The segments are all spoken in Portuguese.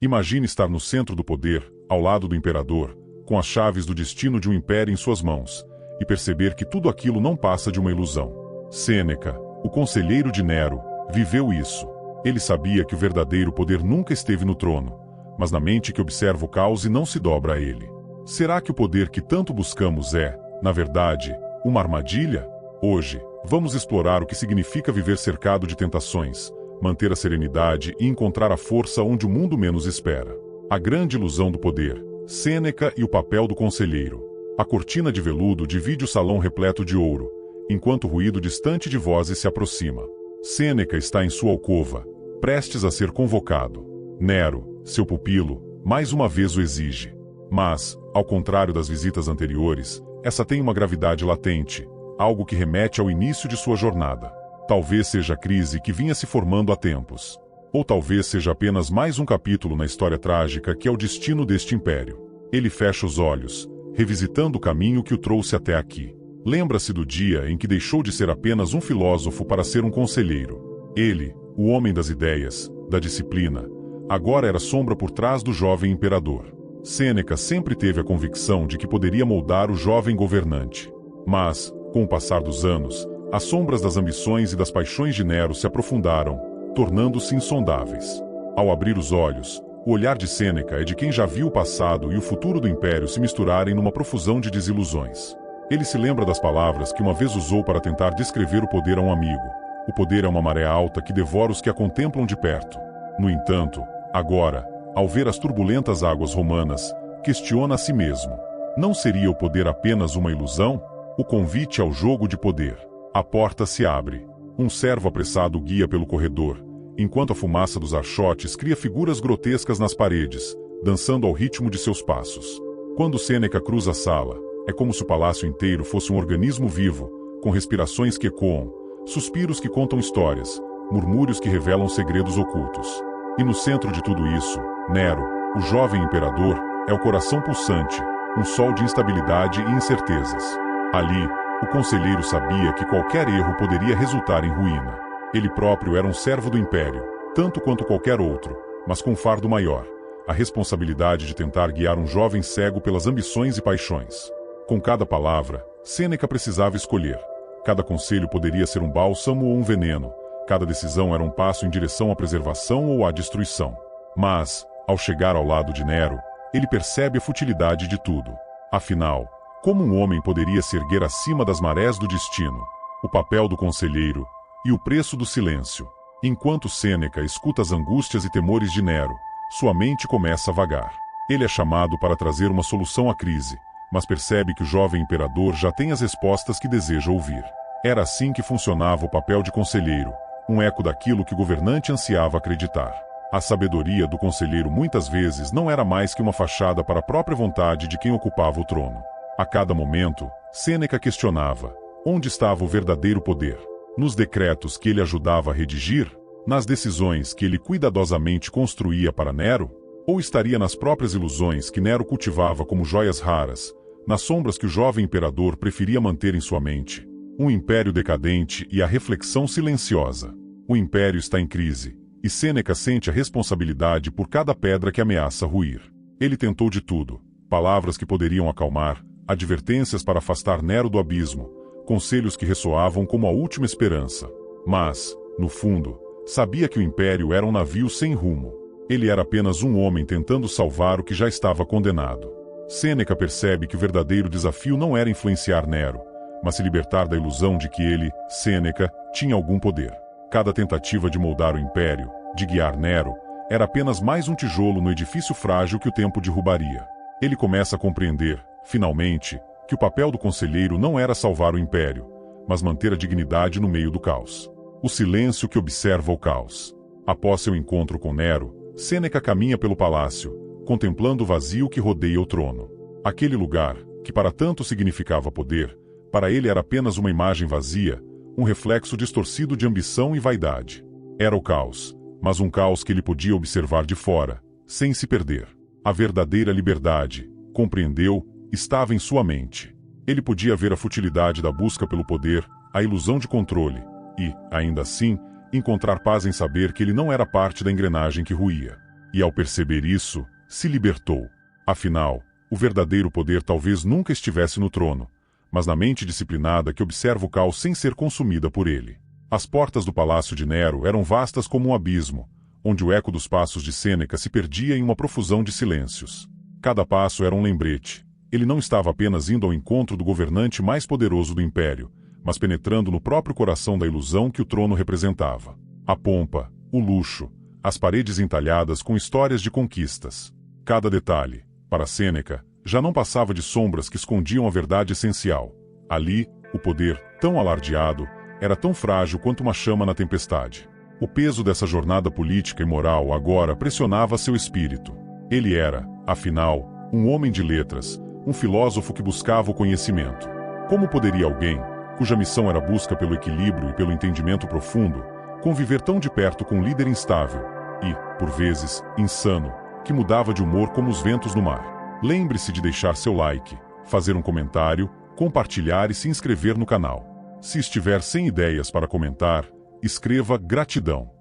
Imagine estar no centro do poder, ao lado do imperador, com as chaves do destino de um império em suas mãos, e perceber que tudo aquilo não passa de uma ilusão. Sêneca, o conselheiro de Nero, viveu isso. Ele sabia que o verdadeiro poder nunca esteve no trono, mas na mente que observa o caos e não se dobra a ele. Será que o poder que tanto buscamos é, na verdade, uma armadilha? Hoje, vamos explorar o que significa viver cercado de tentações, manter a serenidade e encontrar a força onde o mundo menos espera. A grande ilusão do poder, Sêneca e o papel do conselheiro. A cortina de veludo divide o salão repleto de ouro, enquanto o ruído distante de vozes se aproxima. Sêneca está em sua alcova, prestes a ser convocado. Nero, seu pupilo, mais uma vez o exige. Mas, ao contrário das visitas anteriores, essa tem uma gravidade latente, algo que remete ao início de sua jornada. Talvez seja a crise que vinha se formando há tempos. Ou talvez seja apenas mais um capítulo na história trágica que é o destino deste império. Ele fecha os olhos, revisitando o caminho que o trouxe até aqui. Lembra-se do dia em que deixou de ser apenas um filósofo para ser um conselheiro. Ele, o homem das ideias, da disciplina, agora era sombra por trás do jovem imperador. Sêneca sempre teve a convicção de que poderia moldar o jovem governante. Mas, com o passar dos anos, as sombras das ambições e das paixões de Nero se aprofundaram, tornando-se insondáveis. Ao abrir os olhos, o olhar de Sêneca é de quem já viu o passado e o futuro do império se misturarem numa profusão de desilusões. Ele se lembra das palavras que uma vez usou para tentar descrever o poder a um amigo. O poder é uma maré alta que devora os que a contemplam de perto. No entanto, agora, ao ver as turbulentas águas romanas, questiona a si mesmo. Não seria o poder apenas uma ilusão? O convite ao jogo de poder. A porta se abre. Um servo apressado guia pelo corredor, enquanto a fumaça dos archotes cria figuras grotescas nas paredes, dançando ao ritmo de seus passos. Quando Sêneca cruza a sala, é como se o palácio inteiro fosse um organismo vivo, com respirações que ecoam, suspiros que contam histórias, murmúrios que revelam segredos ocultos. E no centro de tudo isso, Nero, o jovem imperador, é o coração pulsante, um sol de instabilidade e incertezas. Ali, o conselheiro sabia que qualquer erro poderia resultar em ruína. Ele próprio era um servo do império, tanto quanto qualquer outro, mas com um fardo maior, a responsabilidade de tentar guiar um jovem cego pelas ambições e paixões. Com cada palavra, Sêneca precisava escolher. Cada conselho poderia ser um bálsamo ou um veneno, cada decisão era um passo em direção à preservação ou à destruição. Mas, ao chegar ao lado de Nero, ele percebe a futilidade de tudo. Afinal, como um homem poderia se erguer acima das marés do destino? O papel do conselheiro e o preço do silêncio. Enquanto Sêneca escuta as angústias e temores de Nero, sua mente começa a vagar. Ele é chamado para trazer uma solução à crise, mas percebe que o jovem imperador já tem as respostas que deseja ouvir. Era assim que funcionava o papel de conselheiro, um eco daquilo que o governante ansiava acreditar. A sabedoria do conselheiro muitas vezes não era mais que uma fachada para a própria vontade de quem ocupava o trono. A cada momento, Sêneca questionava: onde estava o verdadeiro poder? Nos decretos que ele ajudava a redigir? Nas decisões que ele cuidadosamente construía para Nero? Ou estaria nas próprias ilusões que Nero cultivava como joias raras, nas sombras que o jovem imperador preferia manter em sua mente? Um império decadente e a reflexão silenciosa. O império está em crise, e Sêneca sente a responsabilidade por cada pedra que ameaça ruir. Ele tentou de tudo: palavras que poderiam acalmar, advertências para afastar Nero do abismo, conselhos que ressoavam como a última esperança. Mas, no fundo, sabia que o império era um navio sem rumo. Ele era apenas um homem tentando salvar o que já estava condenado. Sêneca percebe que o verdadeiro desafio não era influenciar Nero, mas se libertar da ilusão de que ele, Sêneca, tinha algum poder. Cada tentativa de moldar o império, de guiar Nero, era apenas mais um tijolo no edifício frágil que o tempo derrubaria. Ele começa a compreender, finalmente, que o papel do conselheiro não era salvar o império, mas manter a dignidade no meio do caos. O silêncio que observa o caos. Após seu encontro com Nero, Sêneca caminha pelo palácio, contemplando o vazio que rodeia o trono. Aquele lugar, que para tanto significava poder, para ele era apenas uma imagem vazia, um reflexo distorcido de ambição e vaidade. Era o caos, mas um caos que ele podia observar de fora, sem se perder. A verdadeira liberdade, compreendeu, estava em sua mente. Ele podia ver a futilidade da busca pelo poder, a ilusão de controle, e, ainda assim, encontrar paz em saber que ele não era parte da engrenagem que ruía. E ao perceber isso, se libertou. Afinal, o verdadeiro poder talvez nunca estivesse no trono, mas na mente disciplinada que observa o caos sem ser consumida por ele. As portas do palácio de Nero eram vastas como um abismo, onde o eco dos passos de Sêneca se perdia em uma profusão de silêncios. Cada passo era um lembrete. Ele não estava apenas indo ao encontro do governante mais poderoso do império, mas penetrando no próprio coração da ilusão que o trono representava. A pompa, o luxo, as paredes entalhadas com histórias de conquistas. Cada detalhe, para Sêneca, já não passava de sombras que escondiam a verdade essencial. Ali, o poder, tão alardeado, era tão frágil quanto uma chama na tempestade. O peso dessa jornada política e moral agora pressionava seu espírito. Ele era, afinal, um homem de letras, um filósofo que buscava o conhecimento. Como poderia alguém, cuja missão era a busca pelo equilíbrio e pelo entendimento profundo, conviver tão de perto com um líder instável e, por vezes, insano, que mudava de humor como os ventos no mar? Lembre-se de deixar seu like, fazer um comentário, compartilhar e se inscrever no canal. Se estiver sem ideias para comentar, escreva gratidão.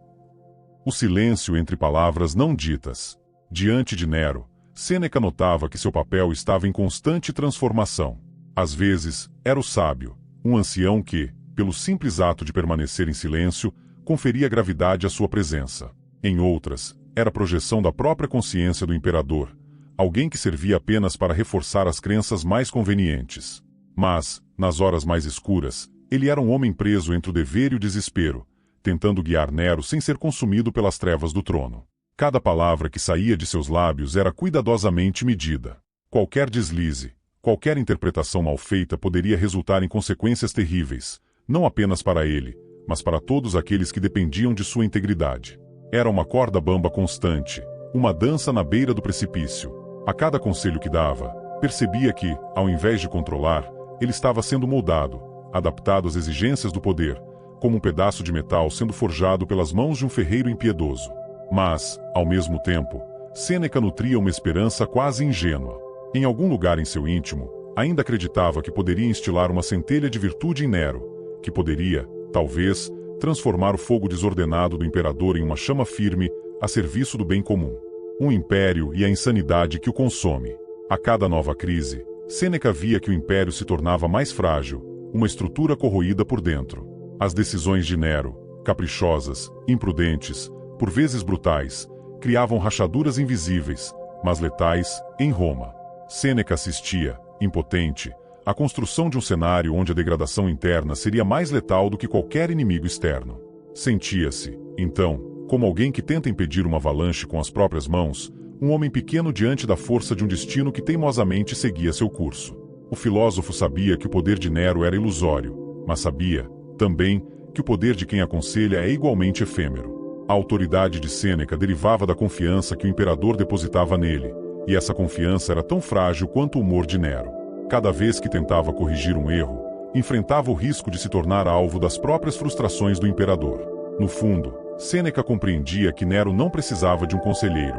O silêncio entre palavras não ditas. Diante de Nero, Sêneca notava que seu papel estava em constante transformação. Às vezes, era o sábio, um ancião que, pelo simples ato de permanecer em silêncio, conferia gravidade à sua presença. Em outras, era a projeção da própria consciência do imperador, alguém que servia apenas para reforçar as crenças mais convenientes. Mas, nas horas mais escuras, ele era um homem preso entre o dever e o desespero, tentando guiar Nero sem ser consumido pelas trevas do trono. Cada palavra que saía de seus lábios era cuidadosamente medida. Qualquer deslize, qualquer interpretação mal feita poderia resultar em consequências terríveis, não apenas para ele, mas para todos aqueles que dependiam de sua integridade. Era uma corda bamba constante, uma dança na beira do precipício. A cada conselho que dava, percebia que, ao invés de controlar, ele estava sendo moldado, adaptado às exigências do poder, como um pedaço de metal sendo forjado pelas mãos de um ferreiro impiedoso. Mas, ao mesmo tempo, Sêneca nutria uma esperança quase ingênua. Em algum lugar em seu íntimo, ainda acreditava que poderia instilar uma centelha de virtude em Nero, que poderia, talvez, transformar o fogo desordenado do imperador em uma chama firme a serviço do bem comum. Um império e a insanidade que o consome. A cada nova crise, Sêneca via que o império se tornava mais frágil, uma estrutura corroída por dentro. As decisões de Nero, caprichosas, imprudentes, por vezes brutais, criavam rachaduras invisíveis, mas letais, em Roma. Sêneca assistia, impotente, à construção de um cenário onde a degradação interna seria mais letal do que qualquer inimigo externo. Sentia-se, então, como alguém que tenta impedir uma avalanche com as próprias mãos, um homem pequeno diante da força de um destino que teimosamente seguia seu curso. O filósofo sabia que o poder de Nero era ilusório, mas sabia, também, que o poder de quem aconselha é igualmente efêmero. A autoridade de Sêneca derivava da confiança que o imperador depositava nele, e essa confiança era tão frágil quanto o humor de Nero. Cada vez que tentava corrigir um erro, enfrentava o risco de se tornar alvo das próprias frustrações do imperador. No fundo, Sêneca compreendia que Nero não precisava de um conselheiro.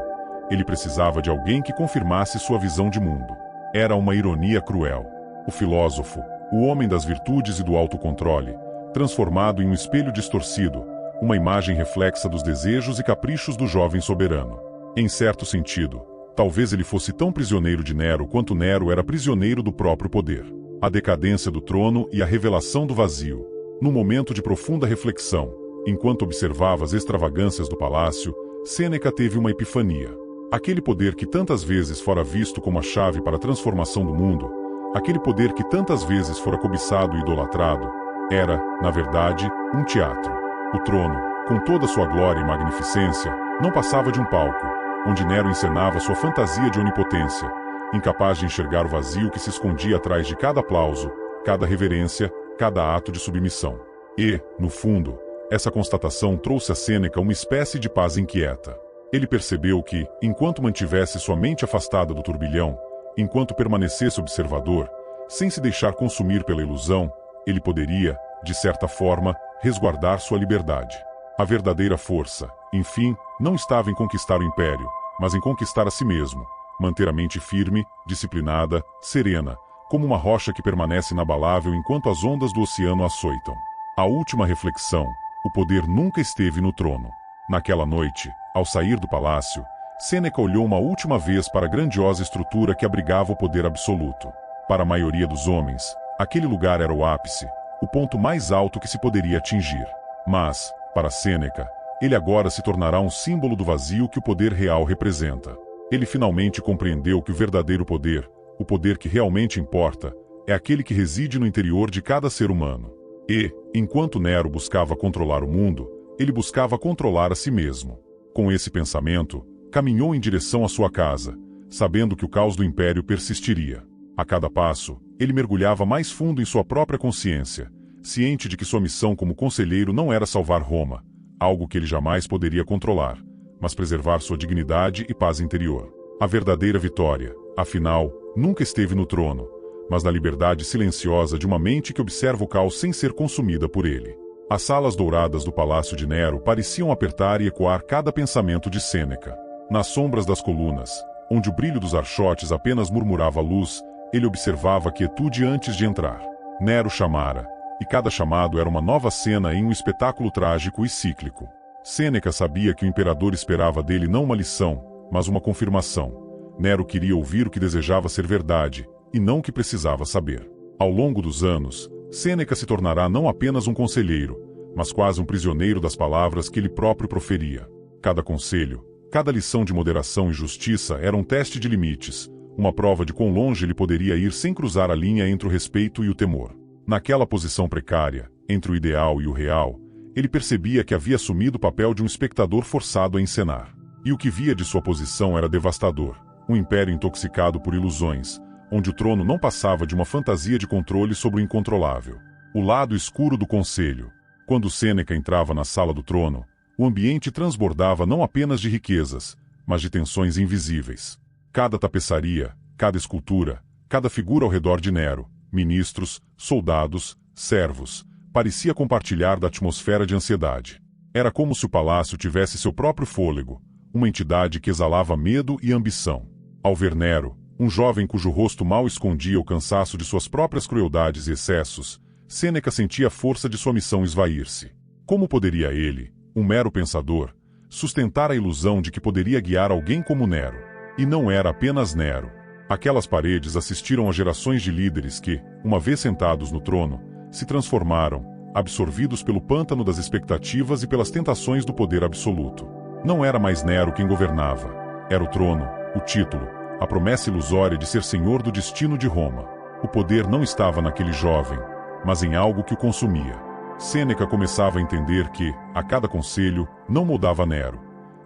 Ele precisava de alguém que confirmasse sua visão de mundo. Era uma ironia cruel. O filósofo, o homem das virtudes e do autocontrole, transformado em um espelho distorcido, uma imagem reflexa dos desejos e caprichos do jovem soberano. Em certo sentido, talvez ele fosse tão prisioneiro de Nero quanto Nero era prisioneiro do próprio poder. A decadência do trono e a revelação do vazio. Num momento de profunda reflexão, enquanto observava as extravagâncias do palácio, Sêneca teve uma epifania. Aquele poder que tantas vezes fora visto como a chave para a transformação do mundo, aquele poder que tantas vezes fora cobiçado e idolatrado, era, na verdade, um teatro. O trono, com toda sua glória e magnificência, não passava de um palco, onde Nero encenava sua fantasia de onipotência, incapaz de enxergar o vazio que se escondia atrás de cada aplauso, cada reverência, cada ato de submissão. E, no fundo, essa constatação trouxe a Sêneca uma espécie de paz inquieta. Ele percebeu que, enquanto mantivesse sua mente afastada do turbilhão, enquanto permanecesse observador, sem se deixar consumir pela ilusão, ele poderia, de certa forma, resguardar sua liberdade. A verdadeira força, enfim, não estava em conquistar o império, mas em conquistar a si mesmo, manter a mente firme, disciplinada, serena, como uma rocha que permanece inabalável enquanto as ondas do oceano açoitam. A última reflexão: o poder nunca esteve no trono. Naquela noite, ao sair do palácio, Sêneca olhou uma última vez para a grandiosa estrutura que abrigava o poder absoluto. Para a maioria dos homens, aquele lugar era o ápice, o ponto mais alto que se poderia atingir. Mas, para Sêneca, ele agora se tornará um símbolo do vazio que o poder real representa. Ele finalmente compreendeu que o verdadeiro poder, o poder que realmente importa, é aquele que reside no interior de cada ser humano. E, enquanto Nero buscava controlar o mundo, ele buscava controlar a si mesmo. Com esse pensamento, caminhou em direção à sua casa, sabendo que o caos do império persistiria. A cada passo, ele mergulhava mais fundo em sua própria consciência, ciente de que sua missão como conselheiro não era salvar Roma, algo que ele jamais poderia controlar, mas preservar sua dignidade e paz interior. A verdadeira vitória, afinal, nunca esteve no trono, mas na liberdade silenciosa de uma mente que observa o caos sem ser consumida por ele. As salas douradas do palácio de Nero pareciam apertar e ecoar cada pensamento de Sêneca. Nas sombras das colunas, onde o brilho dos archotes apenas murmurava a luz, ele observava a quietude antes de entrar. Nero chamara, e cada chamado era uma nova cena em um espetáculo trágico e cíclico. Sêneca sabia que o imperador esperava dele não uma lição, mas uma confirmação. Nero queria ouvir o que desejava ser verdade, e não o que precisava saber. Ao longo dos anos, Sêneca se tornará não apenas um conselheiro, mas quase um prisioneiro das palavras que ele próprio proferia. Cada conselho, cada lição de moderação e justiça era um teste de limites, uma prova de quão longe ele poderia ir sem cruzar a linha entre o respeito e o temor. Naquela posição precária, entre o ideal e o real, ele percebia que havia assumido o papel de um espectador forçado a encenar. E o que via de sua posição era devastador, um império intoxicado por ilusões, onde o trono não passava de uma fantasia de controle sobre o incontrolável. O lado escuro do conselho. Quando Sêneca entrava na sala do trono, o ambiente transbordava não apenas de riquezas, mas de tensões invisíveis. Cada tapeçaria, cada escultura, cada figura ao redor de Nero, ministros, soldados, servos, parecia compartilhar da atmosfera de ansiedade. Era como se o palácio tivesse seu próprio fôlego, uma entidade que exalava medo e ambição. Ao ver Nero, um jovem cujo rosto mal escondia o cansaço de suas próprias crueldades e excessos, Sêneca sentia a força de sua missão esvair-se. Como poderia ele, um mero pensador, sustentar a ilusão de que poderia guiar alguém como Nero? E não era apenas Nero. Aquelas paredes assistiram a gerações de líderes que, uma vez sentados no trono, se transformaram, absorvidos pelo pântano das expectativas e pelas tentações do poder absoluto. Não era mais Nero quem governava. Era o trono, o título, a promessa ilusória de ser senhor do destino de Roma. O poder não estava naquele jovem, mas em algo que o consumia. Sêneca começava a entender que, a cada conselho, não moldava Nero.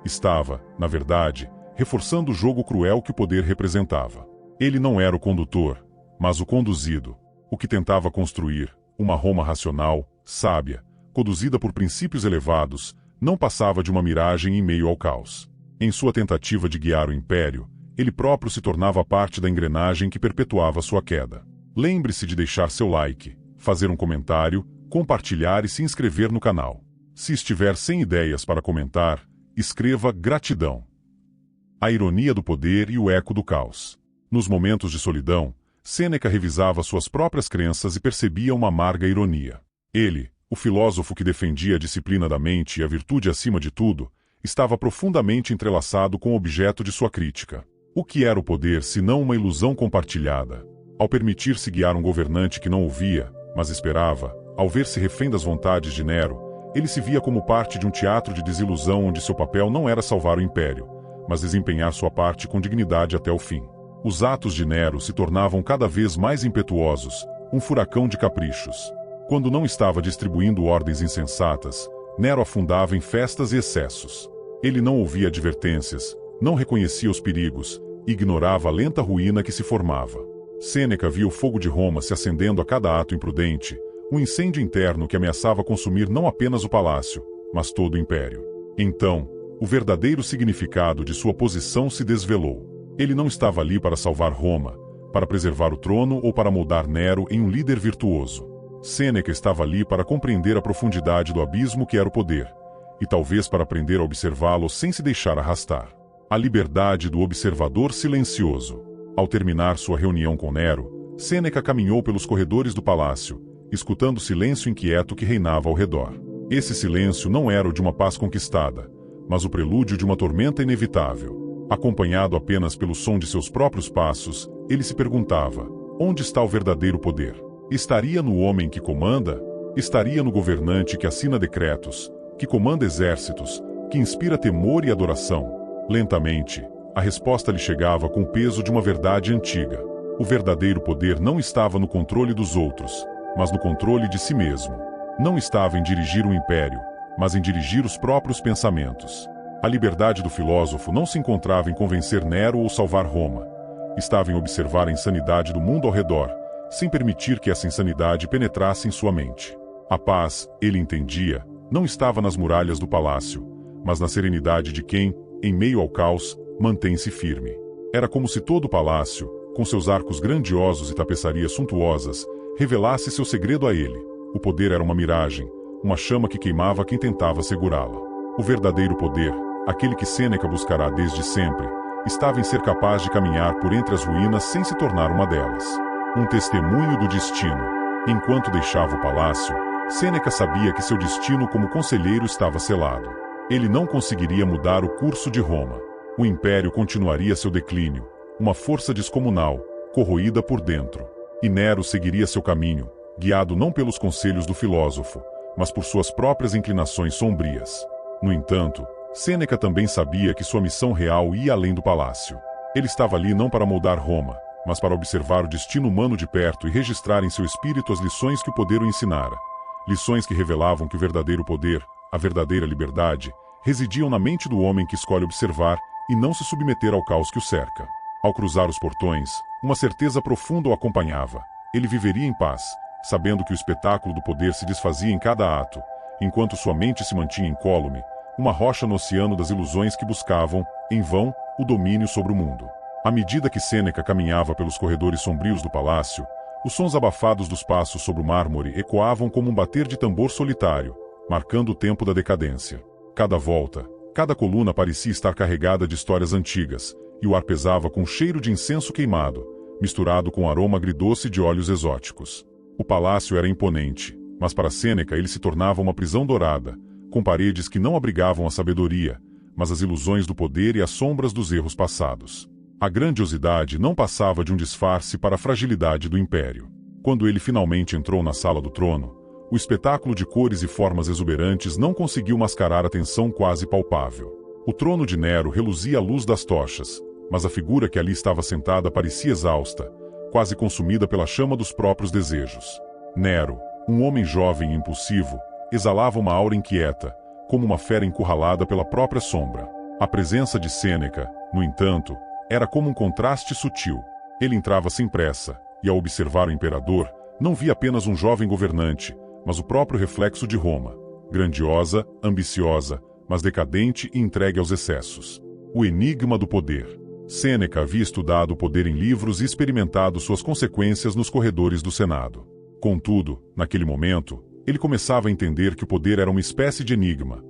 Estava, na verdade, reforçando o jogo cruel que o poder representava. Ele não era o condutor, mas o conduzido, o que tentava construir, uma Roma racional, sábia, conduzida por princípios elevados, não passava de uma miragem em meio ao caos. Em sua tentativa de guiar o império, ele próprio se tornava parte da engrenagem que perpetuava sua queda. Lembre-se de deixar seu like, fazer um comentário, compartilhar e se inscrever no canal. Se estiver sem ideias para comentar, escreva gratidão. A ironia do poder e o eco do caos. Nos momentos de solidão, Sêneca revisava suas próprias crenças e percebia uma amarga ironia. Ele, o filósofo que defendia a disciplina da mente e a virtude acima de tudo, estava profundamente entrelaçado com o objeto de sua crítica. O que era o poder senão uma ilusão compartilhada? Ao permitir-se guiar um governante que não ouvia, mas esperava, ao ver-se refém das vontades de Nero, ele se via como parte de um teatro de desilusão onde seu papel não era salvar o império, mas desempenhar sua parte com dignidade até o fim. Os atos de Nero se tornavam cada vez mais impetuosos, um furacão de caprichos. Quando não estava distribuindo ordens insensatas, Nero afundava em festas e excessos. Ele não ouvia advertências, não reconhecia os perigos, e ignorava a lenta ruína que se formava. Sêneca via o fogo de Roma se acendendo a cada ato imprudente, um incêndio interno que ameaçava consumir não apenas o palácio, mas todo o império. Então, o verdadeiro significado de sua posição se desvelou. Ele não estava ali para salvar Roma, para preservar o trono ou para moldar Nero em um líder virtuoso. Sêneca estava ali para compreender a profundidade do abismo que era o poder, e talvez para aprender a observá-lo sem se deixar arrastar. A liberdade do observador silencioso. Ao terminar sua reunião com Nero, Sêneca caminhou pelos corredores do palácio, escutando o silêncio inquieto que reinava ao redor. Esse silêncio não era o de uma paz conquistada, mas o prelúdio de uma tormenta inevitável. Acompanhado apenas pelo som de seus próprios passos, ele se perguntava: onde está o verdadeiro poder? Estaria no homem que comanda? Estaria no governante que assina decretos, que comanda exércitos, que inspira temor e adoração? Lentamente, a resposta lhe chegava com o peso de uma verdade antiga. O verdadeiro poder não estava no controle dos outros, mas no controle de si mesmo. Não estava em dirigir um império, mas em dirigir os próprios pensamentos. A liberdade do filósofo não se encontrava em convencer Nero ou salvar Roma. Estava em observar a insanidade do mundo ao redor, sem permitir que essa insanidade penetrasse em sua mente. A paz, ele entendia, não estava nas muralhas do palácio, mas na serenidade de quem, em meio ao caos, mantém-se firme. Era como se todo o palácio, com seus arcos grandiosos e tapeçarias suntuosas, revelasse seu segredo a ele. O poder era uma miragem, uma chama que queimava quem tentava segurá-la. O verdadeiro poder, aquele que Sêneca buscará desde sempre, estava em ser capaz de caminhar por entre as ruínas sem se tornar uma delas. Um testemunho do destino. Enquanto deixava o palácio, Sêneca sabia que seu destino como conselheiro estava selado. Ele não conseguiria mudar o curso de Roma. O império continuaria seu declínio, uma força descomunal, corroída por dentro. E Nero seguiria seu caminho, guiado não pelos conselhos do filósofo, mas por suas próprias inclinações sombrias. No entanto, Sêneca também sabia que sua missão real ia além do palácio. Ele estava ali não para moldar Roma, mas para observar o destino humano de perto e registrar em seu espírito as lições que o poder o ensinara. Lições que revelavam que o verdadeiro poder, a verdadeira liberdade, residiam na mente do homem que escolhe observar e não se submeter ao caos que o cerca. Ao cruzar os portões, uma certeza profunda o acompanhava. Ele viveria em paz, sabendo que o espetáculo do poder se desfazia em cada ato, enquanto sua mente se mantinha incólume, uma rocha no oceano das ilusões que buscavam, em vão, o domínio sobre o mundo. À medida que Sêneca caminhava pelos corredores sombrios do palácio, os sons abafados dos passos sobre o mármore ecoavam como um bater de tambor solitário, marcando o tempo da decadência. Cada volta, cada coluna parecia estar carregada de histórias antigas, e o ar pesava com cheiro de incenso queimado, misturado com o aroma agridoce de óleos exóticos. O palácio era imponente, mas para Sêneca ele se tornava uma prisão dourada, com paredes que não abrigavam a sabedoria, mas as ilusões do poder e as sombras dos erros passados. A grandiosidade não passava de um disfarce para a fragilidade do império. Quando ele finalmente entrou na sala do trono, o espetáculo de cores e formas exuberantes não conseguiu mascarar a tensão quase palpável. O trono de Nero reluzia à luz das tochas, mas a figura que ali estava sentada parecia exausta, quase consumida pela chama dos próprios desejos. Nero, um homem jovem e impulsivo, exalava uma aura inquieta, como uma fera encurralada pela própria sombra. A presença de Sêneca, no entanto, era como um contraste sutil. Ele entrava sem pressa, e ao observar o imperador, não via apenas um jovem governante, mas o próprio reflexo de Roma, grandiosa, ambiciosa, mas decadente e entregue aos excessos. O enigma do poder. Sêneca havia estudado o poder em livros e experimentado suas consequências nos corredores do Senado. Contudo, naquele momento, ele começava a entender que o poder era uma espécie de enigma,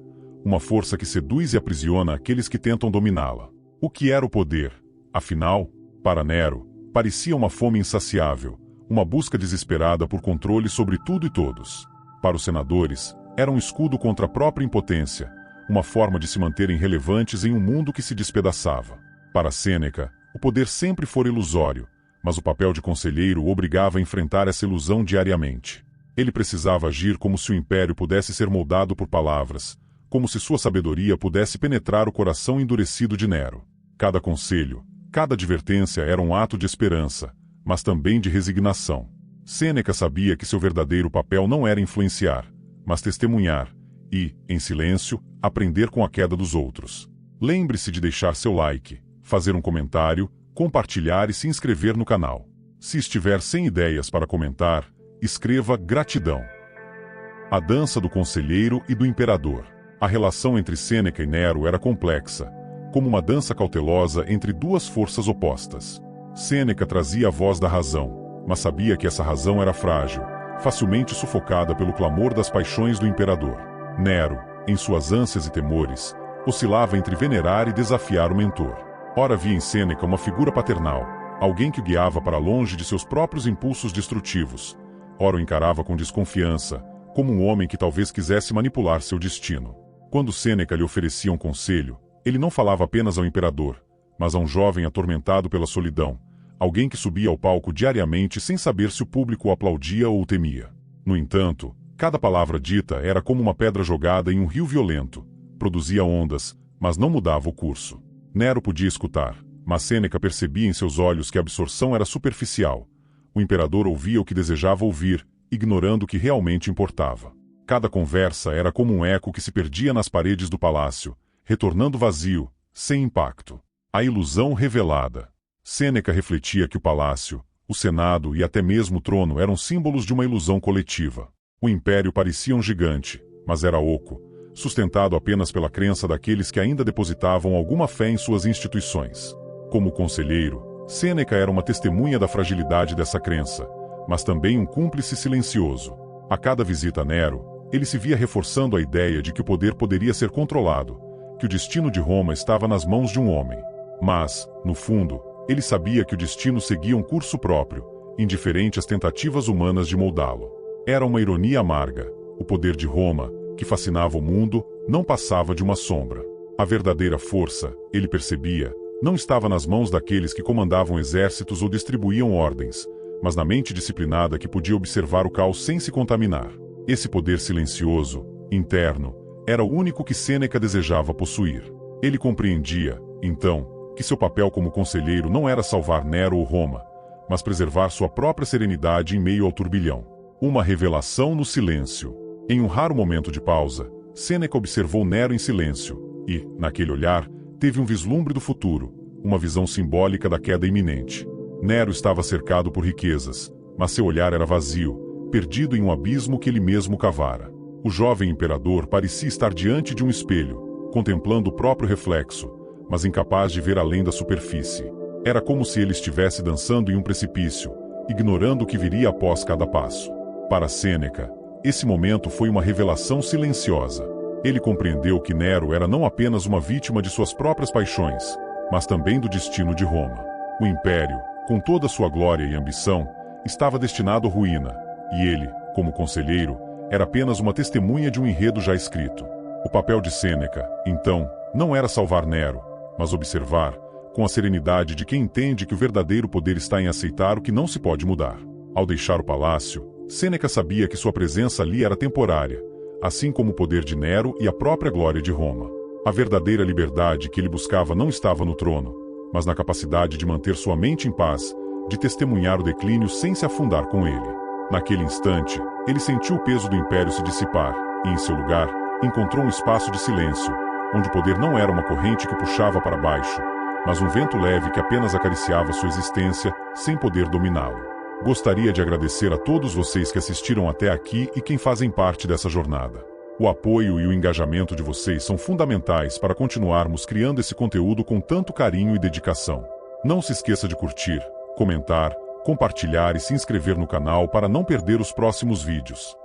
uma força que seduz e aprisiona aqueles que tentam dominá-la. O que era o poder? Afinal, para Nero, parecia uma fome insaciável, uma busca desesperada por controle sobre tudo e todos. Para os senadores, era um escudo contra a própria impotência, uma forma de se manterem relevantes em um mundo que se despedaçava. Para Sêneca, o poder sempre fora ilusório, mas o papel de conselheiro o obrigava a enfrentar essa ilusão diariamente. Ele precisava agir como se o império pudesse ser moldado por palavras, como se sua sabedoria pudesse penetrar o coração endurecido de Nero. Cada conselho, cada advertência era um ato de esperança, mas também de resignação. Sêneca sabia que seu verdadeiro papel não era influenciar, mas testemunhar, e, em silêncio, aprender com a queda dos outros. Lembre-se de deixar seu like, fazer um comentário, compartilhar e se inscrever no canal. Se estiver sem ideias para comentar, escreva gratidão. A dança do conselheiro e do imperador. A relação entre Sêneca e Nero era complexa, como uma dança cautelosa entre duas forças opostas. Sêneca trazia a voz da razão, mas sabia que essa razão era frágil, facilmente sufocada pelo clamor das paixões do imperador. Nero, em suas ânsias e temores, oscilava entre venerar e desafiar o mentor. Ora via em Sêneca uma figura paternal, alguém que o guiava para longe de seus próprios impulsos destrutivos. Ora o encarava com desconfiança, como um homem que talvez quisesse manipular seu destino. Quando Sêneca lhe oferecia um conselho, ele não falava apenas ao imperador, mas a um jovem atormentado pela solidão, alguém que subia ao palco diariamente sem saber se o público o aplaudia ou o temia. No entanto, cada palavra dita era como uma pedra jogada em um rio violento, produzia ondas, mas não mudava o curso. Nero podia escutar, mas Sêneca percebia em seus olhos que a absorção era superficial. O imperador ouvia o que desejava ouvir, ignorando o que realmente importava. Cada conversa era como um eco que se perdia nas paredes do palácio, retornando vazio, sem impacto. A ilusão revelada. Sêneca refletia que o palácio, o senado e até mesmo o trono eram símbolos de uma ilusão coletiva. O império parecia um gigante, mas era oco, sustentado apenas pela crença daqueles que ainda depositavam alguma fé em suas instituições. Como conselheiro, Sêneca era uma testemunha da fragilidade dessa crença, mas também um cúmplice silencioso. A cada visita a Nero, ele se via reforçando a ideia de que o poder poderia ser controlado, que o destino de Roma estava nas mãos de um homem. Mas, no fundo, ele sabia que o destino seguia um curso próprio, indiferente às tentativas humanas de moldá-lo. Era uma ironia amarga. O poder de Roma, que fascinava o mundo, não passava de uma sombra. A verdadeira força, ele percebia, não estava nas mãos daqueles que comandavam exércitos ou distribuíam ordens, mas na mente disciplinada que podia observar o caos sem se contaminar. Esse poder silencioso, interno, era o único que Sêneca desejava possuir. Ele compreendia, então, que seu papel como conselheiro não era salvar Nero ou Roma, mas preservar sua própria serenidade em meio ao turbilhão. Uma revelação no silêncio. Em um raro momento de pausa, Sêneca observou Nero em silêncio e, naquele olhar, teve um vislumbre do futuro, uma visão simbólica da queda iminente. Nero estava cercado por riquezas, mas seu olhar era vazio, perdido em um abismo que ele mesmo cavara. O jovem imperador parecia estar diante de um espelho, contemplando o próprio reflexo, mas incapaz de ver além da superfície. Era como se ele estivesse dançando em um precipício, ignorando o que viria após cada passo. Para Sêneca, esse momento foi uma revelação silenciosa. Ele compreendeu que Nero era não apenas uma vítima de suas próprias paixões, mas também do destino de Roma. O império, com toda sua glória e ambição, estava destinado à ruína, e ele, como conselheiro, era apenas uma testemunha de um enredo já escrito. O papel de Sêneca, então, não era salvar Nero, mas observar, com a serenidade de quem entende que o verdadeiro poder está em aceitar o que não se pode mudar. Ao deixar o palácio, Sêneca sabia que sua presença ali era temporária, assim como o poder de Nero e a própria glória de Roma. A verdadeira liberdade que ele buscava não estava no trono, mas na capacidade de manter sua mente em paz, de testemunhar o declínio sem se afundar com ele. Naquele instante, ele sentiu o peso do império se dissipar, e em seu lugar, encontrou um espaço de silêncio, onde o poder não era uma corrente que puxava para baixo, mas um vento leve que apenas acariciava sua existência, sem poder dominá-lo. Gostaria de agradecer a todos vocês que assistiram até aqui e quem fazem parte dessa jornada. O apoio e o engajamento de vocês são fundamentais para continuarmos criando esse conteúdo com tanto carinho e dedicação. Não se esqueça de curtir, comentar, compartilhar e se inscrever no canal para não perder os próximos vídeos.